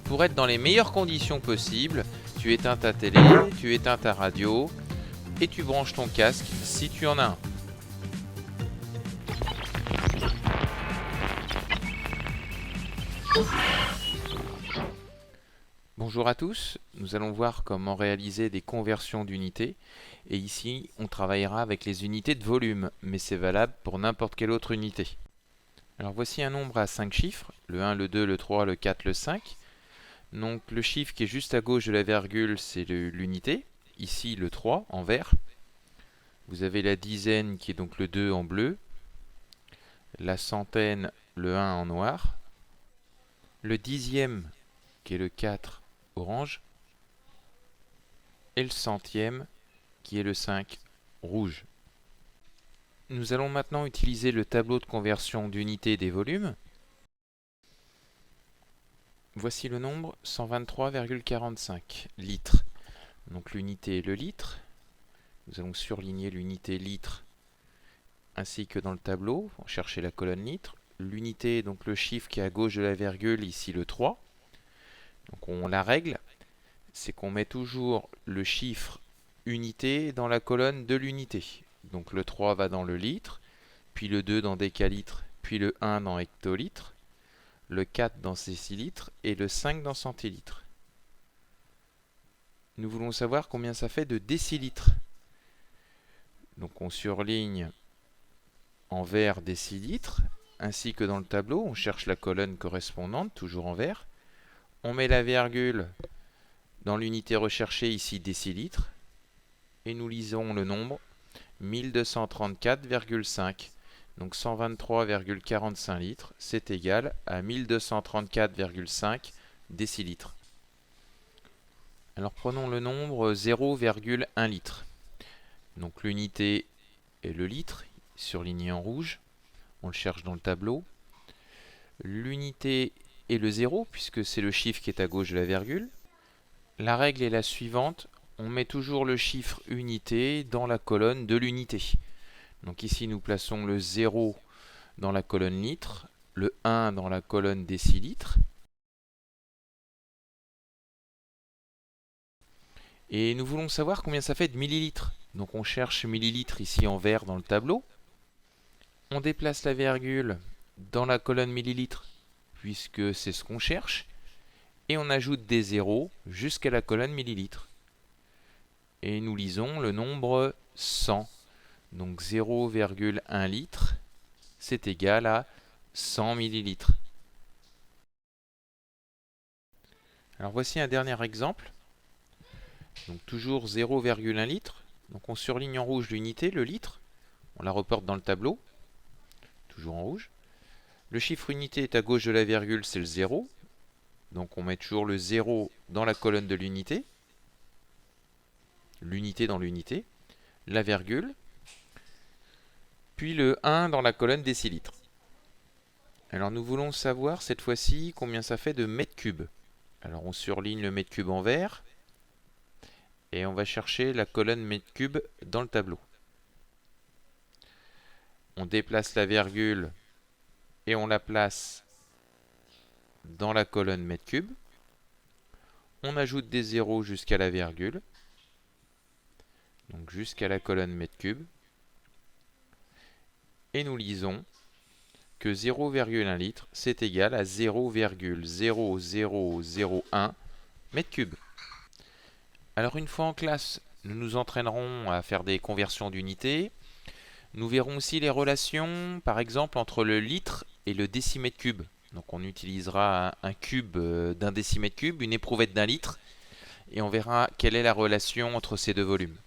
pour être dans les meilleures conditions possibles, tu éteins ta télé, tu éteins ta radio et tu branches ton casque si tu en as un. Bonjour à tous, nous allons voir comment réaliser des conversions d'unités et ici on travaillera avec les unités de volume, mais c'est valable pour n'importe quelle autre unité. Alors voici un nombre à 5 chiffres, le 1, le 2, le 3, le 4, le 5. Donc le chiffre qui est juste à gauche de la virgule, c'est l'unité, ici le 3 en vert. Vous avez la dizaine qui est donc le 2 en bleu, la centaine, le 1 en noir, le dixième qui est le 4 orange, et le centième qui est le 5 rouge. Nous allons maintenant utiliser le tableau de conversion d'unités des volumes. Voici le nombre 123,45 litres. Donc l'unité est le litre. Nous allons surligner l'unité litre ainsi que dans le tableau. On va chercher la colonne litre. L'unité est donc le chiffre qui est à gauche de la virgule, ici le 3. Donc on la règle, c'est qu'on met toujours le chiffre unité dans la colonne de l'unité. Donc le 3 va dans le litre, puis le 2 dans décalitre, puis le 1 dans hectolitre, le 4 dans décilitre et le 5 dans centilitre. Nous voulons savoir combien ça fait de décilitres. Donc on surligne en vert décilitres, ainsi que dans le tableau, on cherche la colonne correspondante, toujours en vert. On met la virgule dans l'unité recherchée, ici décilitres, et nous lisons le nombre 1234,5. Donc 123,45 litres, c'est égal à 1234,5 décilitres. Alors prenons le nombre 0,1 litre. Donc l'unité est le litre, surligné en rouge. On le cherche dans le tableau. L'unité est le 0, puisque c'est le chiffre qui est à gauche de la virgule. La règle est la suivante. On met toujours le chiffre unité dans la colonne de l'unité. Donc ici, nous plaçons le 0 dans la colonne litre, le 1 dans la colonne décilitre. Et nous voulons savoir combien ça fait de millilitres. Donc on cherche millilitres ici en vert dans le tableau. On déplace la virgule dans la colonne millilitres, puisque c'est ce qu'on cherche. Et on ajoute des zéros jusqu'à la colonne millilitres. Et nous lisons le nombre 100. Donc 0,1 litre, c'est égal à 100 millilitres. Alors voici un dernier exemple. Donc toujours 0,1 litre. Donc on surligne en rouge l'unité, le litre. On la reporte dans le tableau. Toujours en rouge. Le chiffre unité est à gauche de la virgule, c'est le 0. Donc on met toujours le 0 dans la colonne de l'unité. L'unité dans l'unité. La virgule. Puis le 1 dans la colonne décilitres. Alors nous voulons savoir cette fois-ci combien ça fait de mètres cubes. Alors on surligne le mètre cube en vert. Et on va chercher la colonne mètre cube dans le tableau. On déplace la virgule et on la place dans la colonne mètre cube. On ajoute des zéros jusqu'à la virgule. Donc jusqu'à la colonne mètre cube. Et nous lisons que 0,1 litre, c'est égal à 0,0001 mètre cube. Alors une fois en classe, nous nous entraînerons à faire des conversions d'unités. Nous verrons aussi les relations, par exemple, entre le litre et le décimètre cube. Donc on utilisera un cube d'un décimètre cube, une éprouvette d'un litre, et on verra quelle est la relation entre ces deux volumes.